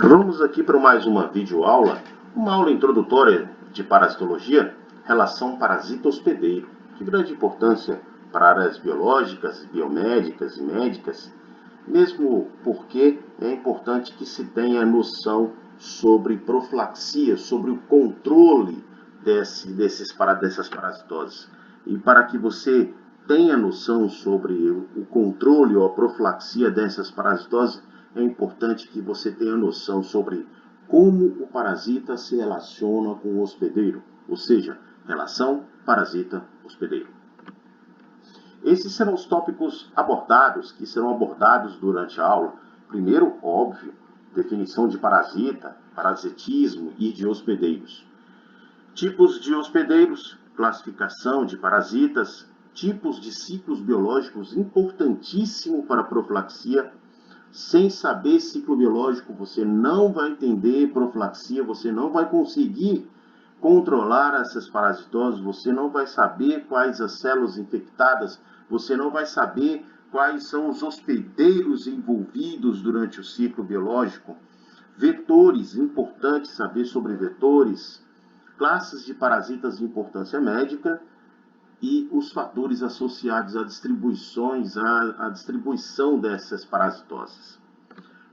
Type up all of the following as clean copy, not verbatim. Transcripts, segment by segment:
Vamos aqui para mais uma videoaula, uma aula introdutória de parasitologia, relação parasita-hospedeiro, de grande importância para áreas biológicas, biomédicas e médicas, mesmo porque é importante que se tenha noção sobre profilaxia, sobre o controle dessas parasitoses. E para que você tenha noção sobre o controle ou a profilaxia dessas parasitoses, é importante que você tenha noção sobre como o parasita se relaciona com o hospedeiro, ou seja, relação parasita-hospedeiro. Esses serão os tópicos abordados, que serão abordados durante a aula. Primeiro, óbvio, definição de parasita, parasitismo e de hospedeiros. Tipos de hospedeiros, classificação de parasitas, tipos de ciclos biológicos, importantíssimo para a profilaxia. Sem saber ciclo biológico, você não vai entender profilaxia, você não vai conseguir controlar essas parasitoses, você não vai saber quais as células infectadas, você não vai saber quais são os hospedeiros envolvidos durante o ciclo biológico. Vetores, importante saber sobre vetores, classes de parasitas de importância médica e os fatores associados à distribuição dessas parasitoses.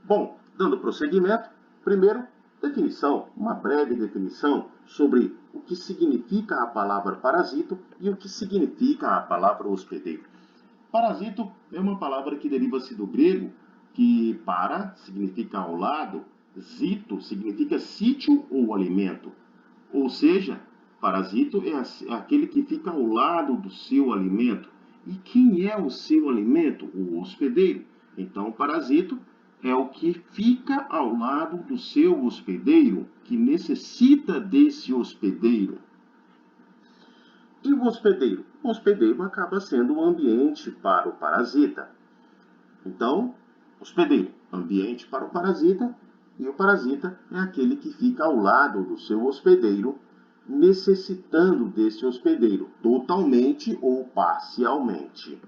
Bom, dando prosseguimento, primeiro, definição, uma breve definição sobre o que significa a palavra parasito e o que significa a palavra hospedeiro. Parasito é uma palavra que deriva-se do grego, que para significa ao lado, zito significa sítio ou alimento, ou seja, parasito é aquele que fica ao lado do seu alimento. E quem é o seu alimento? O hospedeiro. Então, parasito é o que fica ao lado do seu hospedeiro, que necessita desse hospedeiro. E o hospedeiro? O hospedeiro acaba sendo o ambiente para o parasita. Então, hospedeiro, ambiente para o parasita, e o parasita é aquele que fica ao lado do seu hospedeiro, necessitando desse hospedeiro, totalmente ou parcialmente.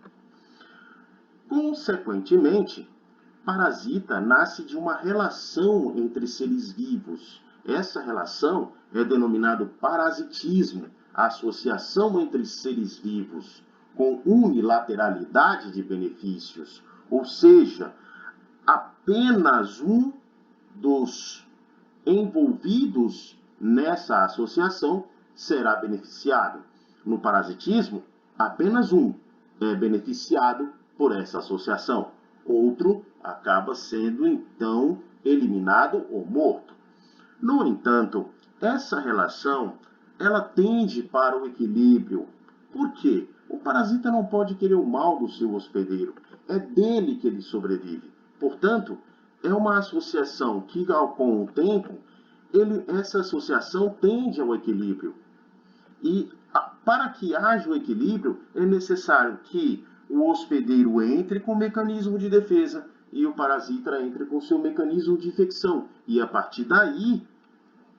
Consequentemente, parasita nasce de uma relação entre seres vivos. Essa relação é denominada parasitismo, a associação entre seres vivos com unilateralidade de benefícios, ou seja, apenas um dos envolvidos nessa associação será beneficiado. No parasitismo, apenas um é beneficiado por essa associação. Outro acaba sendo, então, eliminado ou morto. No entanto, essa relação, ela tende para o equilíbrio. Por quê? O parasita não pode querer o mal do seu hospedeiro. É dele que ele sobrevive. Portanto, é uma associação que, com o tempo, essa associação tende ao equilíbrio. E para que haja o equilíbrio, é necessário que o hospedeiro entre com o mecanismo de defesa e o parasita entre com o seu mecanismo de infecção. E a partir daí,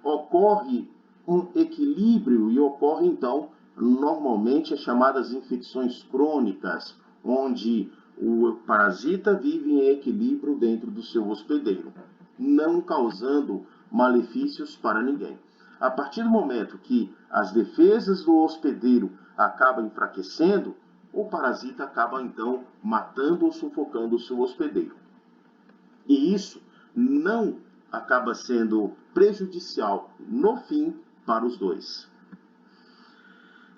ocorre um equilíbrio e ocorre, então, normalmente as chamadas infecções crônicas, onde o parasita vive em equilíbrio dentro do seu hospedeiro, não causando malefícios para ninguém. A partir do momento que as defesas do hospedeiro acabam enfraquecendo, o parasita acaba, então, matando ou sufocando o seu hospedeiro. E isso não acaba sendo prejudicial, no fim, para os dois.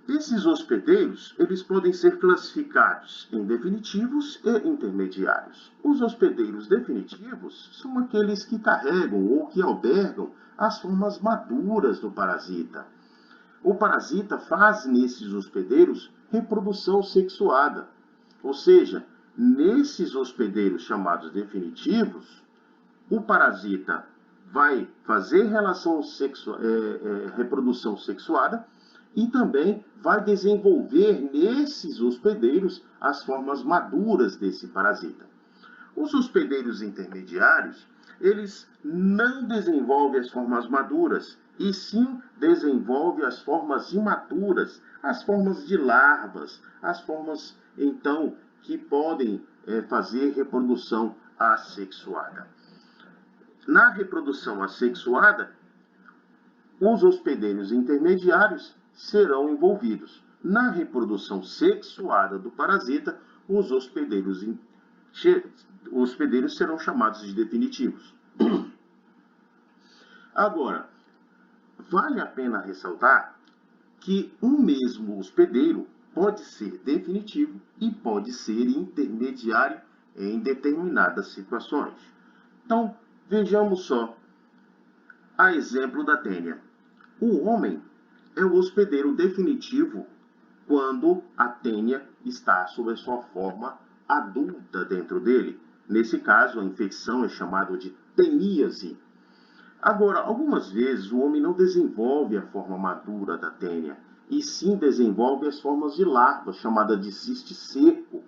Esses hospedeiros, eles podem ser classificados em definitivos e intermediários. Os hospedeiros definitivos são aqueles que carregam ou que albergam as formas maduras do parasita. O parasita faz nesses hospedeiros reprodução sexuada, ou seja, nesses hospedeiros chamados definitivos, o parasita vai fazer reprodução sexuada e também vai desenvolver nesses hospedeiros as formas maduras desse parasita. Os hospedeiros intermediários, eles não desenvolvem as formas maduras, e sim desenvolvem as formas imaturas, as formas de larvas, as formas, então, que podem fazer reprodução assexuada. Na reprodução assexuada, os hospedeiros intermediários serão envolvidos. Na reprodução sexuada do parasita, os hospedeiros serão chamados de definitivos. Agora, vale a pena ressaltar que um mesmo hospedeiro pode ser definitivo e pode ser intermediário em determinadas situações. Então, vejamos só a exemplo da tênia. O homem é o hospedeiro definitivo quando a tênia está sob a sua forma adulta dentro dele. Nesse caso, a infecção é chamada de teníase. Agora, algumas vezes o homem não desenvolve a forma madura da tênia, e sim desenvolve as formas de larva, chamada de cisticerco,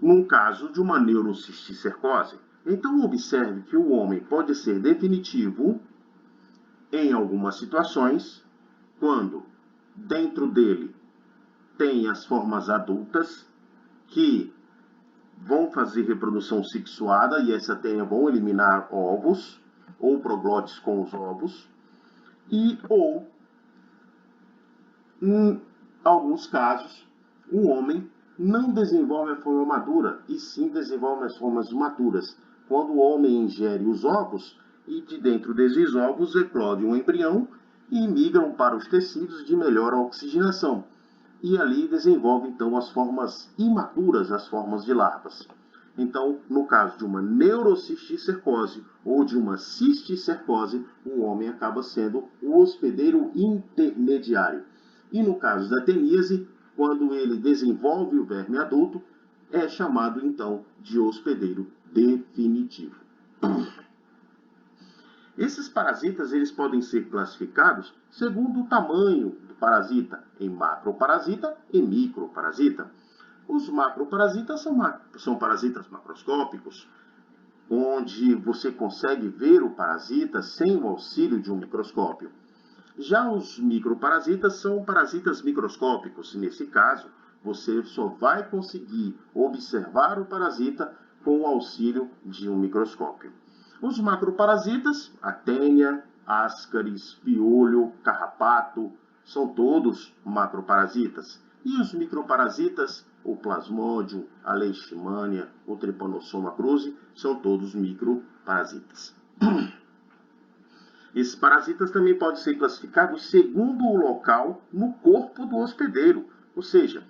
num caso de uma neurocisticercose. Então, observe que o homem pode ser definitivo em algumas situações, quando dentro dele tem as formas adultas que vão fazer reprodução sexuada e essa tênia vão eliminar ovos ou proglótides com os ovos, ou em alguns casos o homem não desenvolve a forma madura e sim desenvolve as formas maturas, quando o homem ingere os ovos e de dentro desses ovos eclode um embrião e migram para os tecidos de melhor oxigenação. E ali desenvolve então as formas imaturas, as formas de larvas. Então, no caso de uma neurocisticercose ou de uma cisticercose, o homem acaba sendo o hospedeiro intermediário. E no caso da teníase, quando ele desenvolve o verme adulto, é chamado então de hospedeiro definitivo. Esses parasitas eles podem ser classificados segundo o tamanho do parasita, em macroparasita e microparasita. Os macroparasitas são parasitas macroscópicos, onde você consegue ver o parasita sem o auxílio de um microscópio. Já os microparasitas são parasitas microscópicos. Nesse caso, você só vai conseguir observar o parasita com o auxílio de um microscópio. Os macroparasitas, a tênia, ascaris, piolho, carrapato, são todos macroparasitas. E os microparasitas, o plasmodium, a leishmania, o trypanosoma cruzi, são todos microparasitas. Esses parasitas também podem ser classificados segundo o local no corpo do hospedeiro, ou seja,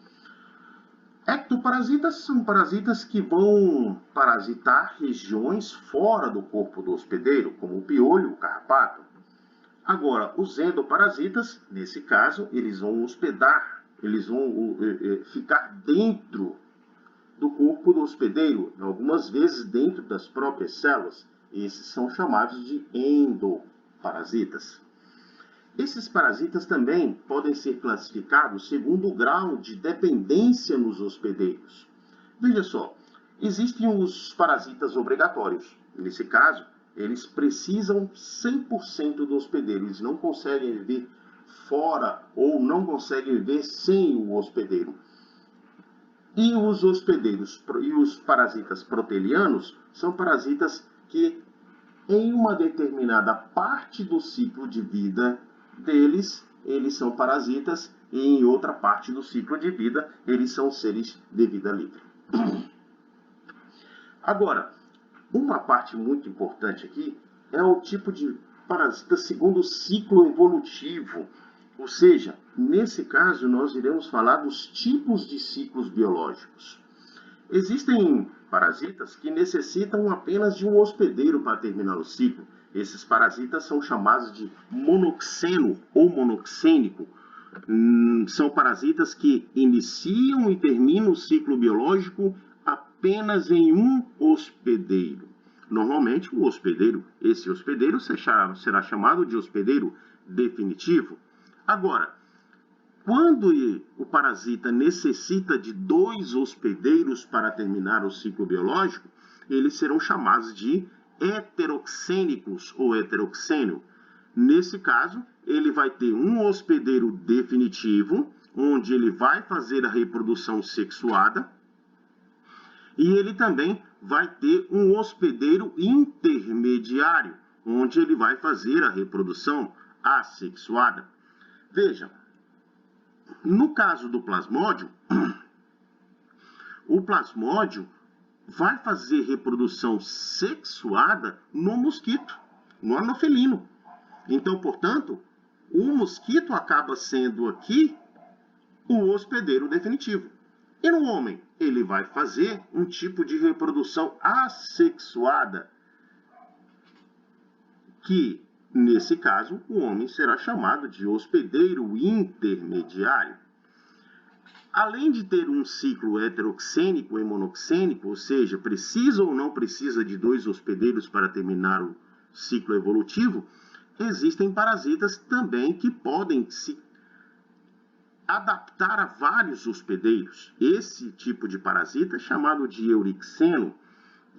ectoparasitas são parasitas que vão parasitar regiões fora do corpo do hospedeiro, como o piolho, o carrapato. Agora, os endoparasitas, nesse caso, eles vão hospedar, eles vão ficar dentro do corpo do hospedeiro, algumas vezes dentro das próprias células. Esses são chamados de endoparasitas. Esses parasitas também podem ser classificados segundo o grau de dependência nos hospedeiros. Veja só, existem os parasitas obrigatórios. Nesse caso, eles precisam 100% do hospedeiro. Eles não conseguem viver fora ou não conseguem viver sem o hospedeiro. E os hospedeiros e os parasitas protelianos são parasitas que, em uma determinada parte do ciclo de vida deles, eles são parasitas, e em outra parte do ciclo de vida, eles são seres de vida livre. Agora, uma parte muito importante aqui é o tipo de parasita segundo o ciclo evolutivo. Ou seja, nesse caso, nós iremos falar dos tipos de ciclos biológicos. Existem parasitas que necessitam apenas de um hospedeiro para terminar o ciclo. Esses parasitas são chamados de monoxeno ou monoxênico. São parasitas que iniciam e terminam o ciclo biológico apenas em um hospedeiro. Normalmente, esse hospedeiro será chamado de hospedeiro definitivo. Agora, quando o parasita necessita de 2 hospedeiros para terminar o ciclo biológico, eles serão chamados de heteroxênicos ou heteroxênio. Nesse caso, ele vai ter um hospedeiro definitivo, onde ele vai fazer a reprodução sexuada, e ele também vai ter um hospedeiro intermediário, onde ele vai fazer a reprodução assexuada. Veja, no caso do plasmódio, o plasmódio vai fazer reprodução sexuada no mosquito, no anofelino. Então, portanto, o mosquito acaba sendo aqui o hospedeiro definitivo. E no homem, ele vai fazer um tipo de reprodução assexuada, que, nesse caso, o homem será chamado de hospedeiro intermediário. Além de ter um ciclo heteroxênico e monoxênico, ou seja, precisa ou não precisa de 2 hospedeiros para terminar o ciclo evolutivo, existem parasitas também que podem se adaptar a vários hospedeiros. Esse tipo de parasita é chamado de eurixeno.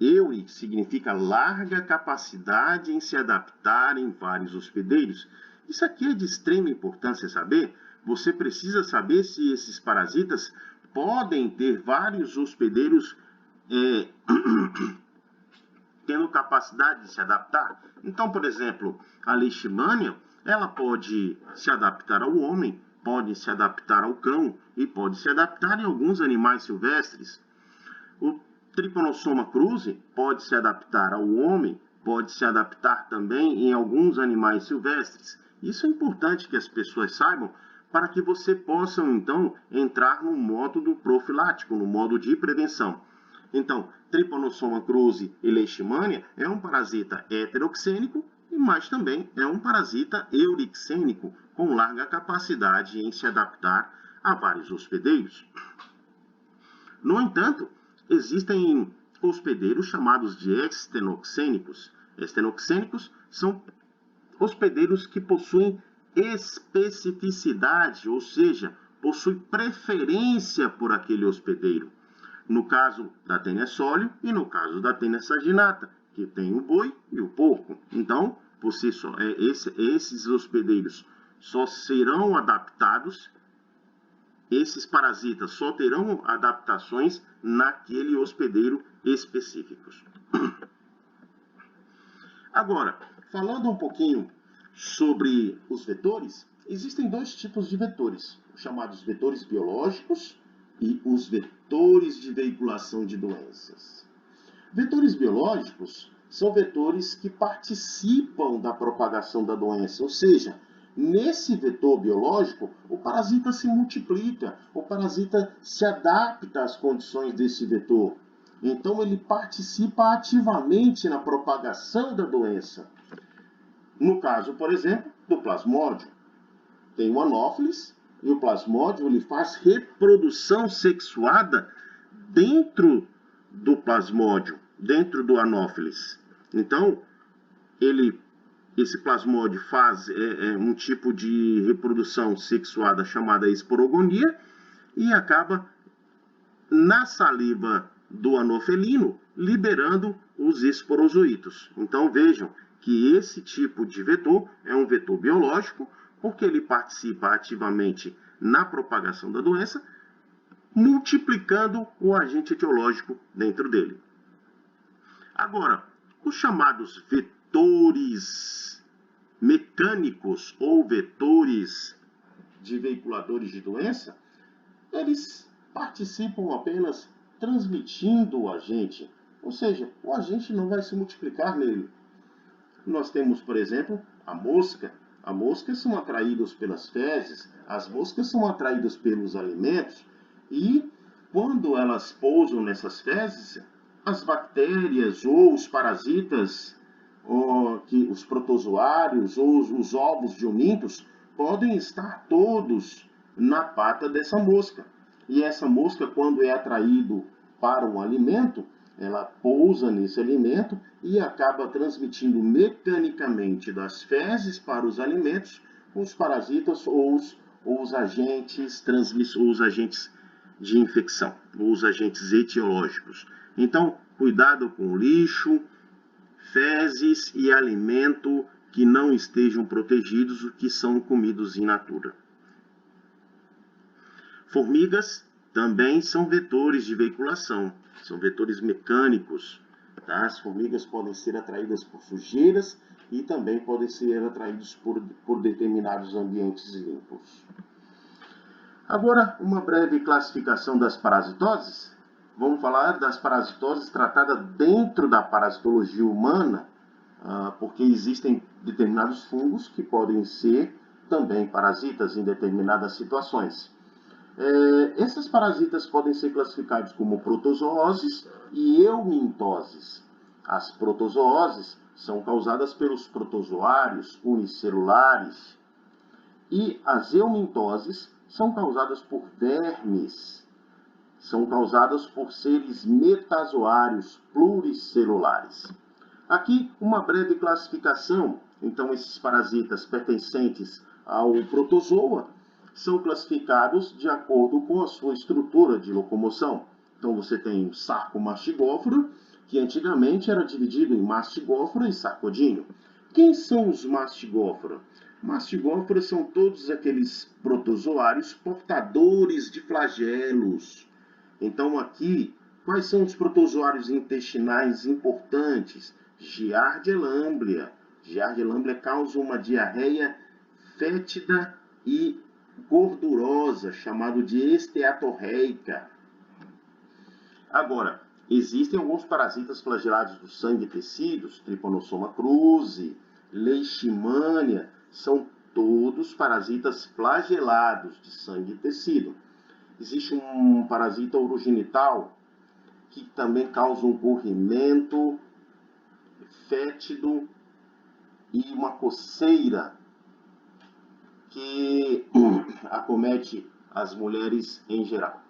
Euri significa larga capacidade em se adaptar em vários hospedeiros. Isso aqui é de extrema importância saber. Você precisa saber se esses parasitas podem ter vários hospedeiros tendo capacidade de se adaptar. Então, por exemplo, a leishmania, ela pode se adaptar ao homem, pode se adaptar ao cão e pode se adaptar em alguns animais silvestres. O Trypanosoma cruzi pode se adaptar ao homem, pode se adaptar também em alguns animais silvestres. Isso é importante que as pessoas saibam para que você possa, então, entrar no módulo profilático, no modo de prevenção. Então, Trypanosoma cruzi e leishmania é um parasita heteroxênico, mas também é um parasita eurixênico, com larga capacidade em se adaptar a vários hospedeiros. No entanto, existem hospedeiros chamados de estenoxênicos. Estenoxênicos são hospedeiros que possuem especificidade, ou seja, possuem preferência por aquele hospedeiro. No caso da Taenia solium e no caso da Taenia saginata, que tem o boi e o porco. Então, por si só, esses hospedeiros só serão adaptados, esses parasitas só terão adaptações naquele hospedeiro específicos. Agora, falando um pouquinho sobre os vetores, existem 2 tipos de vetores, os chamados vetores biológicos e os vetores de veiculação de doenças. Vetores biológicos são vetores que participam da propagação da doença, ou seja, nesse vetor biológico, o parasita se multiplica, o parasita se adapta às condições desse vetor. Então, ele participa ativamente na propagação da doença. No caso, por exemplo, do plasmódio, tem o anófeles e o plasmódio ele faz reprodução sexuada dentro do plasmódio, dentro do anófeles. Então, esse plasmódio faz um tipo de reprodução sexuada chamada esporogonia e acaba na saliva do anofelino liberando os esporozoítos. Então, vejam que esse tipo de vetor é um vetor biológico, porque ele participa ativamente na propagação da doença, multiplicando o agente etiológico dentro dele. Agora, os chamados vetores mecânicos ou vetores de veiculadores de doença, eles participam apenas transmitindo o agente, ou seja, o agente não vai se multiplicar nele. Nós temos, por exemplo, a mosca. As moscas são atraídas pelas fezes, as moscas são atraídas pelos alimentos e quando elas pousam nessas fezes, as bactérias ou os parasitas, os protozoários ou os ovos de omintos podem estar todos na pata dessa mosca. E essa mosca, quando é atraído para um alimento, ela pousa nesse alimento e acaba transmitindo mecanicamente das fezes para os alimentos os parasitas ou os agentes de infecção, ou os agentes etiológicos. Então, cuidado com o lixo, fezes e alimento que não estejam protegidos, o que são comidos in natura. Formigas também são vetores de veiculação. são vetores mecânicos. Tá? As formigas podem ser atraídas por sujeiras e também podem ser atraídos por determinados ambientes limpos. Agora, uma breve classificação das parasitoses. Vamos falar das parasitoses tratadas dentro da parasitologia humana, porque existem determinados fungos que podem ser também parasitas em determinadas situações. Esses parasitas podem ser classificados como protozooses e eumintoses. As protozooses são causadas pelos protozoários unicelulares e as eumintoses são causadas por vermes, são causadas por seres metazoários pluricelulares. Aqui uma breve classificação. Então, esses parasitas pertencentes ao protozoa são classificados de acordo com a sua estrutura de locomoção. Então, você tem o sarcomastigóforo, que antigamente era dividido em mastigóforo e sarcodínio. Quem são os mastigóforos? Mastigóforos são todos aqueles protozoários portadores de flagelos. Então, aqui, quais são os protozoários intestinais importantes? Giardia lamblia. Giardia lamblia causa uma diarreia fétida e gordurosa, chamado de esteatorreica. Agora, existem alguns parasitas flagelados do sangue e tecidos, Trypanosoma cruzi, Leishmania, são todos parasitas flagelados de sangue e tecido. Existe um parasita urogenital que também causa um corrimento fétido e uma coceira que acomete as mulheres em geral.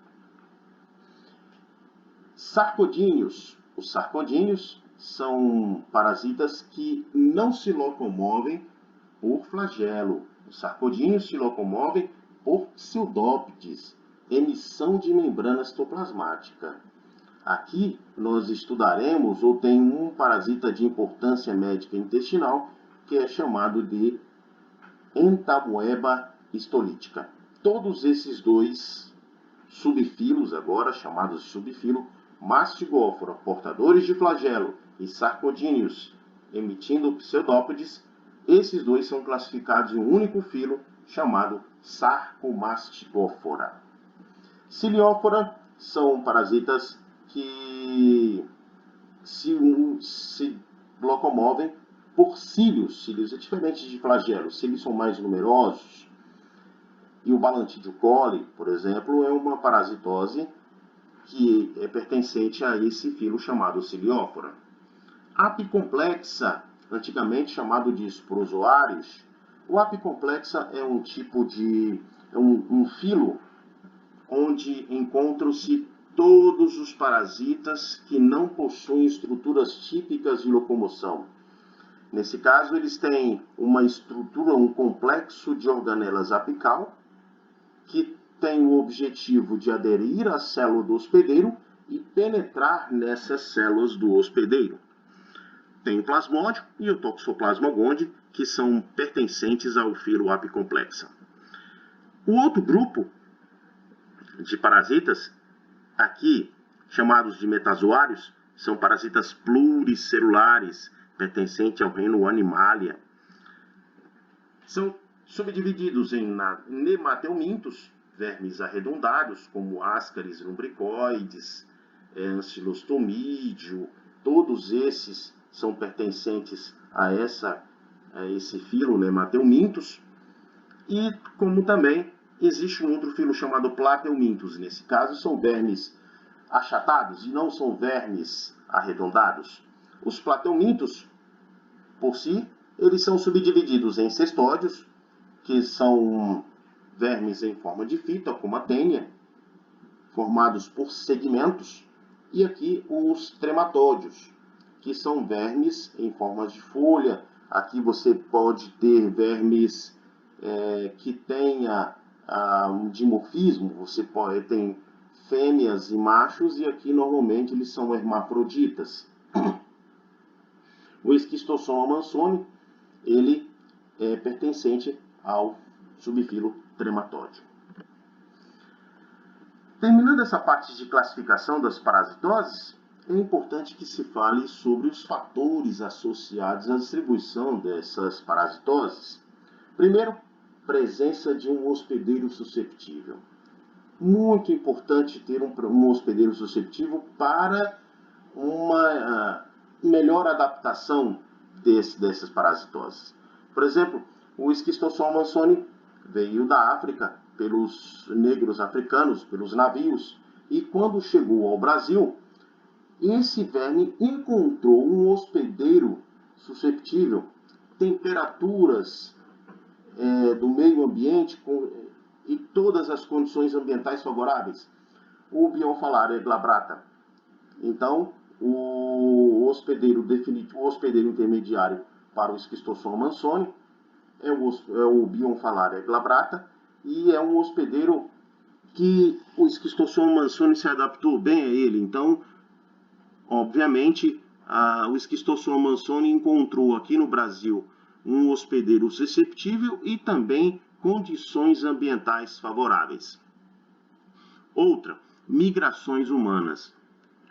Sarcodíneos. Os sarcodíneos são parasitas que não se locomovem por flagelo. Os sarcodíneos se locomovem por pseudópodes, emissão de membrana citoplasmática. Aqui nós estudaremos, ou tem um parasita de importância médica intestinal, que é chamado de Entamoeba histolítica. Todos esses dois subfilos, agora chamados de subfilo, mastigófora, portadores de flagelo, e sarcodíneos, emitindo pseudópodes, esses dois são classificados em um único filo, chamado Sarcomastigófora. Ciliófora são parasitas que se locomovem por cílios. Cílios é diferente de flagelos. Cílios são mais numerosos. E o Balantidio coli, por exemplo, é uma parasitose que é pertencente a esse filo chamado Ciliófora. Apicomplexa, antigamente chamado de esporozoários. O apicomplexa é um tipo de um filo onde encontram-se todos os parasitas que não possuem estruturas típicas de locomoção. Nesse caso, eles têm uma estrutura, um complexo de organelas apical, que tem o objetivo de aderir à célula do hospedeiro e penetrar nessas células do hospedeiro. Tem o plasmódio e o Toxoplasma gondii, que são pertencentes ao filo apicomplexa. O outro grupo de parasitas, aqui chamados de metazoários, são parasitas pluricelulares, pertencentes ao reino Animalia. São subdivididos em nemateumintos, vermes arredondados, como ascaris lumbricoides, ancilostomídeo, todos esses são pertencentes a esse filo nemateumintos. E como também existe um outro filo chamado plateumintos. Nesse caso, são vermes achatados e não são vermes arredondados. Os plateumintos, por si, eles são subdivididos em cestódios, que são vermes em forma de fita, como a tênia, formados por segmentos, e aqui os trematódios, que são vermes em forma de folha. Aqui você pode ter vermes que tenha um dimorfismo, você pode ter fêmeas e machos, e aqui normalmente eles são hermafroditas. O Esquistossoma mansoni, ele é pertencente ao subfilo trematódio. Terminando essa parte de classificação das parasitoses, é importante que se fale sobre os fatores associados à distribuição dessas parasitoses. Primeiro, presença de um hospedeiro susceptível. Muito importante ter um hospedeiro susceptível para uma melhor adaptação dessas parasitoses. Por exemplo, o Schistosoma mansoni veio da África pelos negros africanos, pelos navios, e quando chegou ao Brasil, esse verme encontrou um hospedeiro susceptível, temperaturas do meio ambiente e todas as condições ambientais favoráveis. O Bionfalaria glabrata. Então, o hospedeiro definitivo, o hospedeiro intermediário para o Schistosoma mansoni é o Bionfalaria glabrata, e é um hospedeiro que o Schistosoma mansoni se adaptou bem a ele. Então, obviamente, o Schistosoma mansoni encontrou aqui no Brasil um hospedeiro susceptível e também condições ambientais favoráveis. Outra, migrações humanas.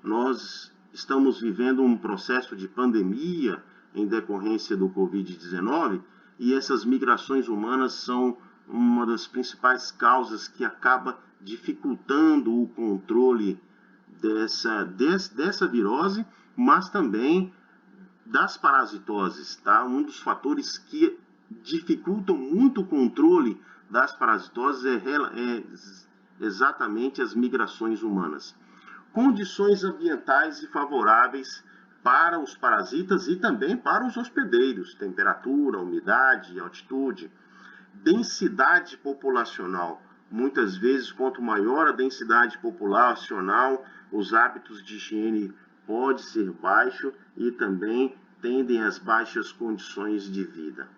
Nós estamos vivendo um processo de pandemia em decorrência do Covid-19 e essas migrações humanas são uma das principais causas que acaba dificultando o controle dessa virose, mas também das parasitoses, tá? Um dos fatores que dificultam muito o controle das parasitoses é exatamente as migrações humanas. Condições ambientais e favoráveis para os parasitas e também para os hospedeiros, temperatura, umidade, altitude, densidade populacional. Muitas vezes, quanto maior a densidade populacional, os hábitos de higiene pode ser baixo e também tendem às baixas condições de vida.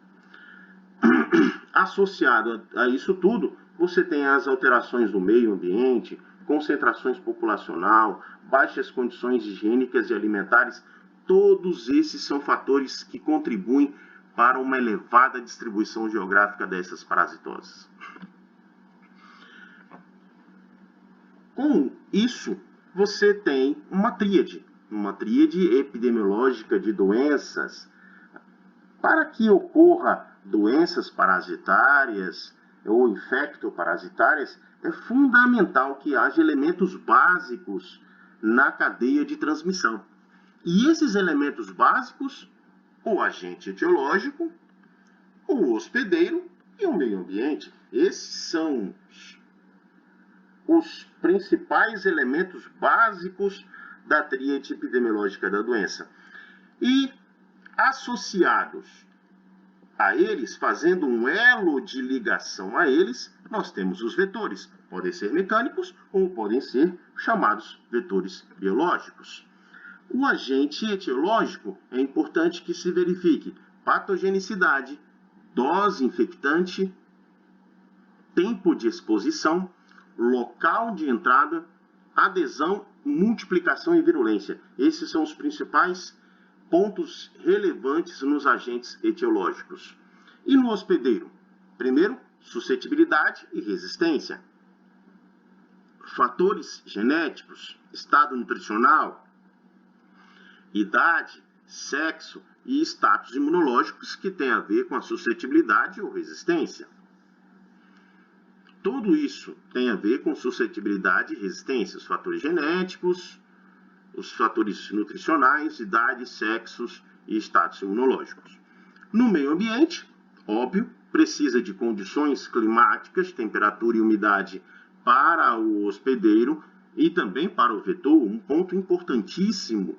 Associado a isso tudo, você tem as alterações do meio ambiente, concentrações populacional, baixas condições higiênicas e alimentares. Todos esses são fatores que contribuem para uma elevada distribuição geográfica dessas parasitoses. Com isso, você tem uma tríade epidemiológica de doenças. Para que ocorra doenças parasitárias ou infectoparasitárias, é fundamental que haja elementos básicos na cadeia de transmissão. E esses elementos básicos, o agente etiológico, o hospedeiro e o meio ambiente. Esses são os principais elementos básicos da tríade epidemiológica da doença. E associados a eles, fazendo um elo de ligação a eles, nós temos os vetores. Podem ser mecânicos ou podem ser chamados vetores biológicos. O agente etiológico é importante que se verifique patogenicidade, dose infectante, tempo de exposição, local de entrada, adesão, multiplicação e virulência. Esses são os principais pontos relevantes nos agentes etiológicos. E no hospedeiro? Primeiro, suscetibilidade e resistência. Fatores genéticos, estado nutricional, idade, sexo e status imunológicos que têm a ver com a suscetibilidade ou resistência. Tudo isso tem a ver com suscetibilidade e resistência, os fatores genéticos, os fatores nutricionais, idade, sexos e status imunológicos. No meio ambiente, óbvio, precisa de condições climáticas, temperatura e umidade para o hospedeiro e também para o vetor. Um ponto importantíssimo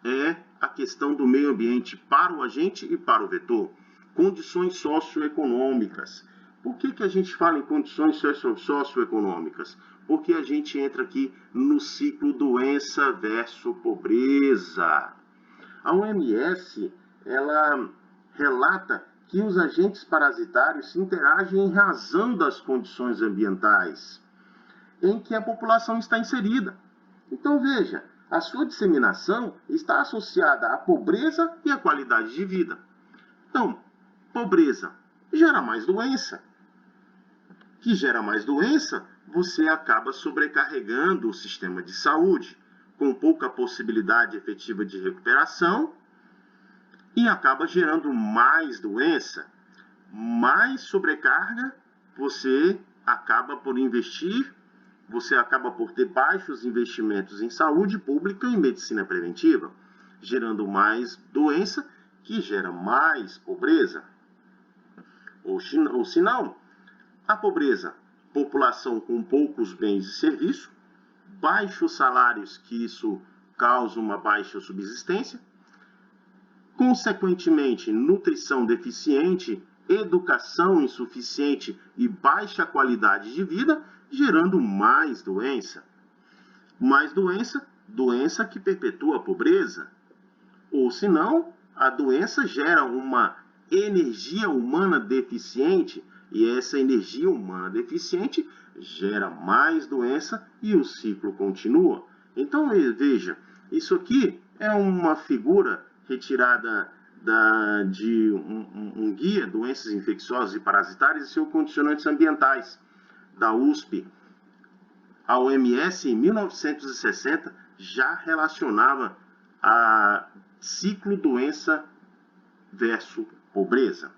é a questão do meio ambiente para o agente e para o vetor. Condições socioeconômicas. Por que a gente fala em condições socioeconômicas? Porque a gente entra aqui no ciclo doença versus pobreza. A OMS, ela relata que os agentes parasitários se interagem em razão das condições ambientais em que a população está inserida. Então, veja, a sua disseminação está associada à pobreza e à qualidade de vida. Então, pobreza gera mais doença. Que gera mais doença, você acaba sobrecarregando o sistema de saúde, com pouca possibilidade efetiva de recuperação, e acaba gerando mais doença, mais sobrecarga, você acaba por investir, você acaba por ter baixos investimentos em saúde pública e medicina preventiva, gerando mais doença, que gera mais pobreza. Ou se não, a pobreza, população com poucos bens e serviços, baixos salários, que isso causa uma baixa subsistência, consequentemente, nutrição deficiente, educação insuficiente e baixa qualidade de vida, gerando mais doença. Mais doença, doença que perpetua a pobreza. Ou se não, a doença gera uma energia humana deficiente, e essa energia humana deficiente gera mais doença e o ciclo continua. Então, veja, isso aqui é uma figura retirada de um guia, Doenças Infecciosas e Parasitárias e seus condicionantes ambientais, da USP. A OMS, em 1960, já relacionava a ciclo doença versus pobreza.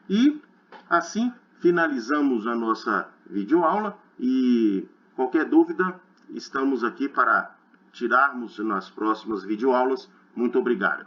E, assim, finalizamos a nossa videoaula e qualquer dúvida, estamos aqui para tirarmos nas próximas videoaulas. Muito obrigado.